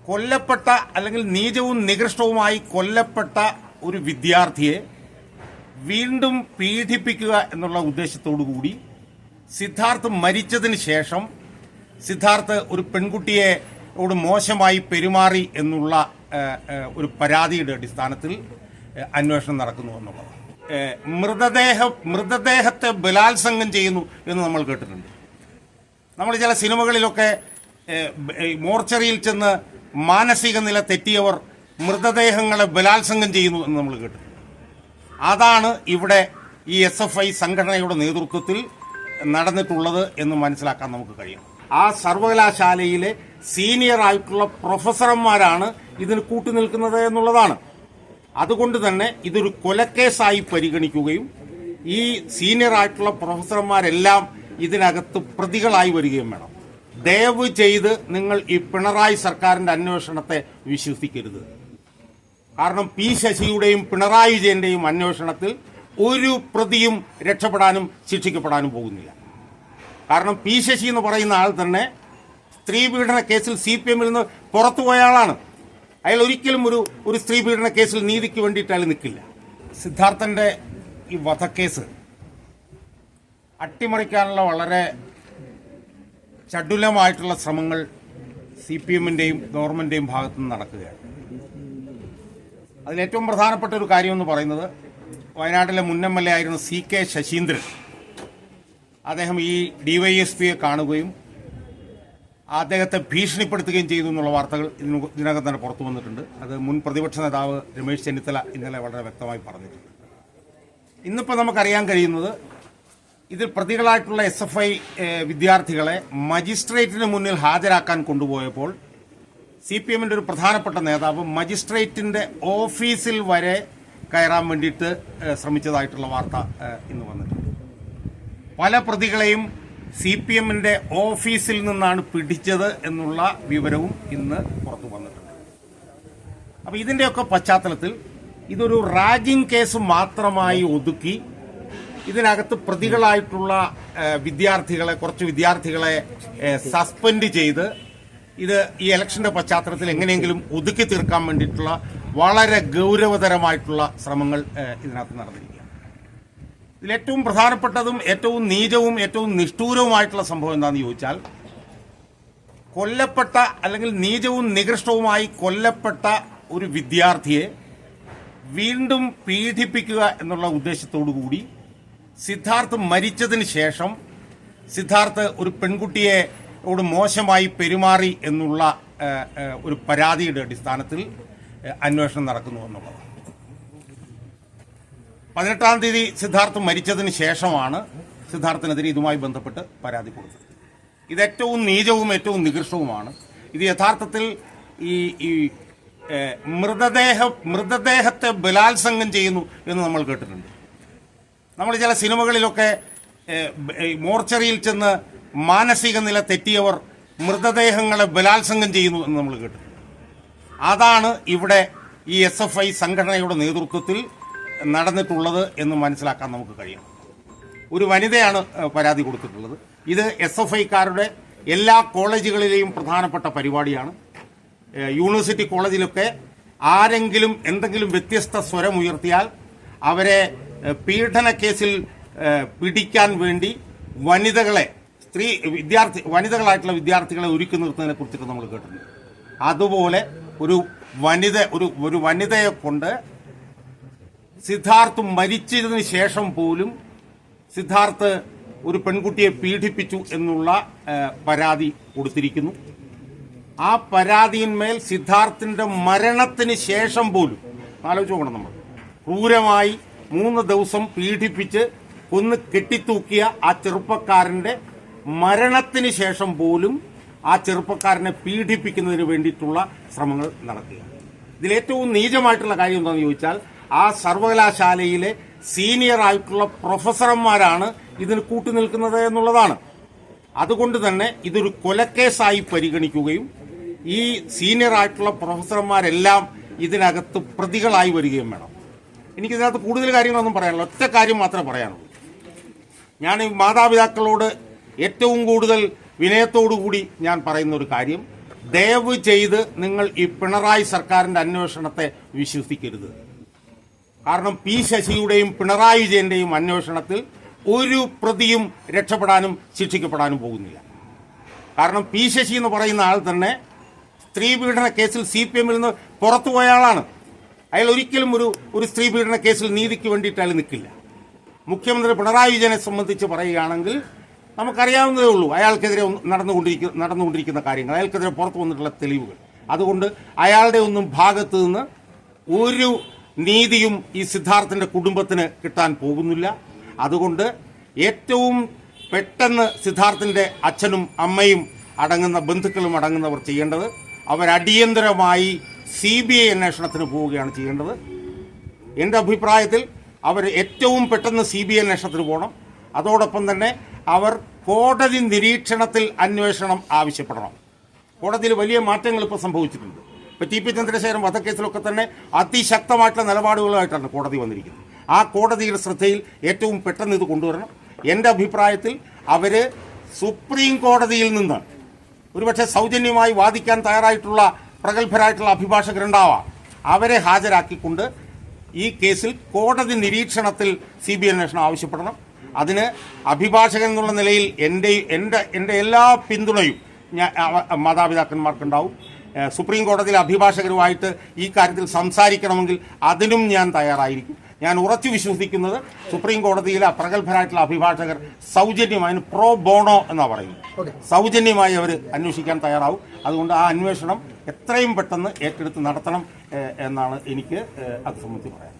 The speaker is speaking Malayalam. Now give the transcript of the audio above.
കൊല്ലപ്പെട്ട അല്ലെങ്കിൽ നീചവും നികൃഷ്ടവുമായി കൊല്ലപ്പെട്ട ഒരു വിദ്യാർത്ഥിയെ വീണ്ടും പീഡിപ്പിക്കുക എന്നുള്ള ഉദ്ദേശത്തോടു കൂടി സിദ്ധാർത്ഥ് മരിച്ചതിന് ശേഷം സിദ്ധാർത്ഥ് ഒരു പെൺകുട്ടിയോട് മോശമായി പെരുമാറി എന്നുള്ള ഒരു പരാതിയുടെ അടിസ്ഥാനത്തിൽ അന്വേഷണം നടക്കുന്നു എന്നുള്ളത്. മൃതദേഹത്തെ ബലാത്സംഗം ചെയ്യുന്നു എന്ന് നമ്മൾ കേട്ടിട്ടുണ്ട്. നമ്മൾ ചില സിനിമകളിലൊക്കെ മോർച്ചറിയിൽ ചെന്ന് മാനസിക നില തെറ്റിയവർ മൃതദേഹങ്ങളെ ബലാത്സംഗം ചെയ്യുന്നു എന്ന് നമ്മൾ കേട്ടിട്ടുണ്ട്. അതാണ് ഇവിടെ ഈ SFI സംഘടനയുടെ നേതൃത്വത്തിൽ നടന്നിട്ടുള്ളത് എന്ന് മനസ്സിലാക്കാൻ നമുക്ക് കഴിയും. ആ സർവകലാശാലയിലെ സീനിയർ ആയിട്ടുള്ള പ്രൊഫസർമാരാണ് ഇതിന് കൂട്ടുനിൽക്കുന്നത് എന്നുള്ളതാണ്. അതുകൊണ്ട് തന്നെ ഇതൊരു കൊലക്കേസായി പരിഗണിക്കുകയും ഈ സീനിയർ ആയിട്ടുള്ള പ്രൊഫസർമാരെല്ലാം ഇതിനകത്ത് പ്രതികളായി വരികയും വേണം. ദയവ് ചെയ്ത് നിങ്ങൾ ഈ പിണറായി സർക്കാരിന്റെ അന്വേഷണത്തെ വിശ്വസിക്കരുത്. കാരണം പി ശശിയുടെയും പിണറായി വിജയന്റെയും അന്വേഷണത്തിൽ ഒരു പ്രതിയും രക്ഷപ്പെടാനും ശിക്ഷിക്കപ്പെടാനും പോകുന്നില്ല. കാരണം പി ശശി എന്ന് പറയുന്ന ആൾ തന്നെ സ്ത്രീ പീഡന കേസിൽ CPM-ൽ നിന്ന് പുറത്തുപോയ ആളാണ്. അയാൾ ഒരിക്കലും ഒരു സ്ത്രീ പീഡന കേസിൽ നീതിക്ക് വേണ്ടിയിട്ട് അയാൾ നിൽക്കില്ല. സിദ്ധാർത്ഥന്റെ ഈ വധക്കേസ് അട്ടിമറിക്കാനുള്ള വളരെ ചടുലമായിട്ടുള്ള ശ്രമങ്ങൾ CPM-ന്റെയും ഗവൺമെന്റിന്റെയും ഭാഗത്തു നിന്ന് നടക്കുകയാണ്. അതിലേറ്റവും പ്രധാനപ്പെട്ട ഒരു കാര്യമെന്ന് പറയുന്നത് വയനാട്ടിലെ മുൻ MLA ആയിരുന്ന CK ശശീന്ദ്രൻ അദ്ദേഹം ഈ DYSPയെ കാണുകയും അദ്ദേഹത്തെ ഭീഷണിപ്പെടുത്തുകയും ചെയ്തു എന്നുള്ള വാർത്തകൾ ഇതിനകം തന്നെ പുറത്തു വന്നിട്ടുണ്ട്. അത് മുൻ പ്രതിപക്ഷ നേതാവ് രമേശ് ചെന്നിത്തല ഇന്നലെ വളരെ വ്യക്തമായി പറഞ്ഞിട്ടുണ്ട്. ഇന്നിപ്പോൾ നമുക്കറിയാൻ കഴിയുന്നത് ഇതിൽ പ്രതികളായിട്ടുള്ള SFI വിദ്യാർത്ഥികളെ മജിസ്ട്രേറ്റിന് മുന്നിൽ ഹാജരാക്കാൻ കൊണ്ടുപോയപ്പോൾ CPM-ന്റെ ഒരു പ്രധാനപ്പെട്ട നേതാവ് മജിസ്ട്രേറ്റിന്റെ ഓഫീസിൽ വരെ കയറാൻ വേണ്ടിയിട്ട് ശ്രമിച്ചതായിട്ടുള്ള വാർത്ത ഇന്ന് വന്നിട്ടുണ്ട്. പല പ്രതികളെയും CPM-ന്റെ ഓഫീസിൽ നിന്നാണ് പിടിച്ചത് എന്നുള്ള വിവരവും ഇന്ന് പുറത്തു വന്നിട്ടുണ്ട്. അപ്പോൾ ഇതിന്റെയൊക്കെ പശ്ചാത്തലത്തിൽ ഇതൊരു റാഗിംഗ് കേസ് മാത്രമായി ഒതുക്കി ഇതിനകത്ത് പ്രതികളായിട്ടുള്ള കുറച്ച് വിദ്യാർത്ഥികളെ സസ്പെൻഡ് ചെയ്ത് ഇത് ഈ ഇലക്ഷന്റെ പശ്ചാത്തലത്തിൽ എങ്ങനെയെങ്കിലും ഒതുക്കി തീർക്കാൻ വേണ്ടിയിട്ടുള്ള വളരെ ഗൗരവതരമായിട്ടുള്ള ശ്രമങ്ങൾ ഇതിനകത്ത് നടന്നിരിക്കുകയാണ്. ഇതിലേറ്റവും പ്രധാനപ്പെട്ടതും ഏറ്റവും നീചവും ഏറ്റവും നിഷ്ഠൂരവുമായിട്ടുള്ള സംഭവം എന്താണെന്ന് ചോദിച്ചാൽ, കൊല്ലപ്പെട്ട അല്ലെങ്കിൽ നീചവും നികൃഷ്ടവുമായി കൊല്ലപ്പെട്ട ഒരു വിദ്യാർത്ഥിയെ വീണ്ടും പീഡിപ്പിക്കുക എന്നുള്ള ഉദ്ദേശത്തോടു കൂടി സിദ്ധാർത്ഥ് മരിച്ചതിന് ശേഷം സിദ്ധാർത്ഥ് ഒരു പെൺകുട്ടിയോട് മോശമായി പെരുമാറി എന്നുള്ള ഒരു പരാതിയുടെ അടിസ്ഥാനത്തിൽ അന്വേഷണം നടക്കുന്നു എന്നുള്ളത്. 18-ാം തീയതി സിദ്ധാർത്ഥ് മരിച്ചതിന് ശേഷമാണ് സിദ്ധാർത്ഥിനെതിരെ ഇതുമായി ബന്ധപ്പെട്ട് പരാതി കൊടുത്തത്. ഇത് ഏറ്റവും നീചവും ഏറ്റവും നികൃഷ്ടവുമാണ്. ഇത് യഥാർത്ഥത്തിൽ ഈ മൃതദേഹത്തെ ബലാത്സംഗം ചെയ്യുന്നു എന്ന് നമ്മൾ കേട്ടിട്ടുണ്ട്. നമ്മൾ ചില സിനിമകളിലൊക്കെ മോർച്ചറിയിൽ ചെന്ന് മാനസിക നില തെറ്റിയവർ മൃതദേഹങ്ങളെ ബലാത്സംഗം ചെയ്യുന്നു എന്ന് നമ്മൾ കേട്ടിട്ടുണ്ട്. അതാണ് ഇവിടെ ഈ SFI സംഘടനയുടെ നേതൃത്വത്തിൽ നടന്നിട്ടുള്ളത് എന്ന് മനസ്സിലാക്കാൻ നമുക്ക് കഴിയും. ഒരു വനിതയാണ് പരാതി കൊടുത്തിട്ടുള്ളത്. ഇത് SFIക്കാരുടെ എല്ലാ കോളേജുകളിലെയും പ്രധാനപ്പെട്ട പരിപാടിയാണ്. യൂണിവേഴ്സിറ്റി കോളേജിലൊക്കെ ആരെങ്കിലും എന്തെങ്കിലും വ്യത്യസ്ത സ്വരമുയർത്തിയാൽ അവരെ പീഡന കേസിൽ പിടിക്കാൻ വേണ്ടി വനിതകളായിട്ടുള്ള വിദ്യാർത്ഥികളെ ഒരുക്കി നിർത്തുന്നതിനെ കുറിച്ചിട്ട് നമ്മൾ കേട്ടിട്ടുണ്ട്. അതുപോലെ ഒരു വനിതയെ കൊണ്ട് സിദ്ധാർത്ഥ് മരിച്ചതിന് ശേഷം പോലും സിദ്ധാർത്ഥ് ഒരു പെൺകുട്ടിയെ പീഡിപ്പിച്ചു എന്നുള്ള പരാതി കൊടുത്തിരിക്കുന്നു. ആ പരാതിയിന്മേൽ സിദ്ധാർത്ഥിന്റെ മരണത്തിന് ശേഷം പോലും ആലോചിച്ച് നോക്കണം, നമ്മൾ ക്രൂരമായി 3 ദിവസം പീഡിപ്പിച്ച് കൊന്ന് കെട്ടിത്തൂക്കിയ ആ ചെറുപ്പക്കാരന്റെ മരണത്തിന് ശേഷം പോലും ആ ചെറുപ്പക്കാരനെ പീഡിപ്പിക്കുന്നതിന് വേണ്ടിയിട്ടുള്ള ശ്രമങ്ങൾ നടക്കുകയാണ്. ഇതിലേറ്റവും നീചമായിട്ടുള്ള കാര്യം എന്താണെന്ന് ചോദിച്ചാൽ, ആ സർവകലാശാലയിലെ സീനിയർ ആയിട്ടുള്ള പ്രൊഫസർമാരാണ് ഇതിന് കൂട്ടുനിൽക്കുന്നത് എന്നുള്ളതാണ്. അതുകൊണ്ട് തന്നെ ഇതൊരു കൊലക്കേസായി പരിഗണിക്കുകയും ഈ സീനിയർ ആയിട്ടുള്ള പ്രൊഫസർമാരെല്ലാം ഇതിനകത്ത് പ്രതികളായി വരികയും വേണം. എനിക്കിതിനകത്ത് കൂടുതൽ കാര്യങ്ങളൊന്നും പറയാനില്ല. ഒറ്റ കാര്യം മാത്രമേ പറയാനുള്ളൂ. ഞാൻ ഈ മാതാപിതാക്കളോട് ഏറ്റവും കൂടുതൽ വിനയത്തോടുകൂടി ഞാൻ പറയുന്ന ഒരു കാര്യം, ദയവ് ചെയ്ത് നിങ്ങൾ ഈ പിണറായി സർക്കാരിന്റെ അന്വേഷണത്തെ വിശ്വസിക്കരുത്. കാരണം പി ശശിയുടെയും പിണറായി വിജയന്റെയും അന്വേഷണത്തിൽ ഒരു പ്രതിയും രക്ഷപ്പെടാനും ശിക്ഷിക്കപ്പെടാനും പോകുന്നില്ല. കാരണം പി ശശി എന്ന് പറയുന്ന ആൾ തന്നെ സ്ത്രീ പീഡന കേസിൽ CPM നിന്ന് പുറത്തുപോയ ആളാണ്. അയാൾ ഒരിക്കലും ഒരു സ്ത്രീ പീഡന കേസിൽ നീതിക്ക് വേണ്ടിയിട്ട് അയാൾ നിൽക്കില്ല. മുഖ്യമന്ത്രി പിണറായി വിജയനെ സംബന്ധിച്ച് പറയുകയാണെങ്കിൽ നമുക്കറിയാവുന്നതേ ഉള്ളൂ അയാൾക്കെതിരെ നടന്നുകൊണ്ടിരിക്കുന്ന കാര്യങ്ങൾ, അയാൾക്കെതിരെ പുറത്തു വന്നിട്ടുള്ള തെളിവുകൾ. അതുകൊണ്ട് അയാളുടെ ഒന്നും ഭാഗത്തു നിന്ന് ഒരു നീതിയും ഈ സിദ്ധാർത്ഥിന്റെ കുടുംബത്തിന് കിട്ടാൻ പോകുന്നില്ല. അതുകൊണ്ട് ഏറ്റവും പെട്ടെന്ന് സിദ്ധാർത്ഥിന്റെ അച്ഛനും അമ്മയും അടങ്ങുന്ന ബന്ധുക്കളും അടങ്ങുന്നവർ ചെയ്യേണ്ടത് അവരടിയന്തരമായി CBI അന്വേഷണത്തിന് പോവുകയാണ് ചെയ്യേണ്ടത്. എൻ്റെ അഭിപ്രായത്തിൽ അവർ ഏറ്റവും പെട്ടെന്ന് CBI അന്വേഷണത്തിന് പോകണം. അതോടൊപ്പം തന്നെ അവർ കോടതി നിരീക്ഷണത്തിൽ അന്വേഷണം ആവശ്യപ്പെടണം. കോടതിയിൽ വലിയ മാറ്റങ്ങൾ ഇപ്പോൾ സംഭവിച്ചിട്ടുണ്ട്. ഇപ്പോൾ TP ചന്ദ്രശേഖരൻ വധക്കേസിലൊക്കെ തന്നെ അതിശക്തമായിട്ടുള്ള നിലപാടുകളുമായിട്ടാണ് കോടതി വന്നിരിക്കുന്നത്. ആ കോടതിയുടെ ശ്രദ്ധയിൽ ഏറ്റവും പെട്ടെന്ന് ഇത് കൊണ്ടുവരണം. എൻ്റെ അഭിപ്രായത്തിൽ അവർ സുപ്രീം കോടതിയിൽ നിന്ന് ഒരുപക്ഷെ സൗജന്യമായി വാദിക്കാൻ തയ്യാറായിട്ടുള്ള പ്രഗത്ഭരായിട്ടുള്ള അഭിഭാഷകരുണ്ടാവാം, അവരെ ഹാജരാക്കിക്കൊണ്ട് ഈ കേസിൽ കോടതി നിരീക്ഷണത്തിൽ CBI അന്വേഷണം ആവശ്യപ്പെടണം. അതിന് അഭിഭാഷകൻ എന്നുള്ള നിലയിൽ എൻ്റെ എല്ലാ പിന്തുണയും മാതാപിതാക്കന്മാർക്കുണ്ടാവും. സുപ്രീം കോടതിയിലെ അഭിഭാഷകരുമായിട്ട് ഈ കാര്യത്തിൽ സംസാരിക്കണമെങ്കിൽ അതിനും ഞാൻ തയ്യാറായിരിക്കും. ഞാൻ ഉറച്ചു വിശ്വസിക്കുന്നത് സുപ്രീം കോടതിയിലെ പ്രഗത്ഭരായിട്ടുള്ള അഭിഭാഷകർ സൗജന്യമായി പ്രോ ബോണോ എന്നാണ് പറയുന്നത്, സൗജന്യമായി അവർ അന്വേഷിക്കാൻ തയ്യാറാവും. അതുകൊണ്ട് ആ അന്വേഷണം എത്രയും പെട്ടെന്ന് ഏറ്റെടുത്ത് നടത്തണം എന്നാണ് എനിക്ക് അത് സംബന്ധിച്ച് പറയാൻ.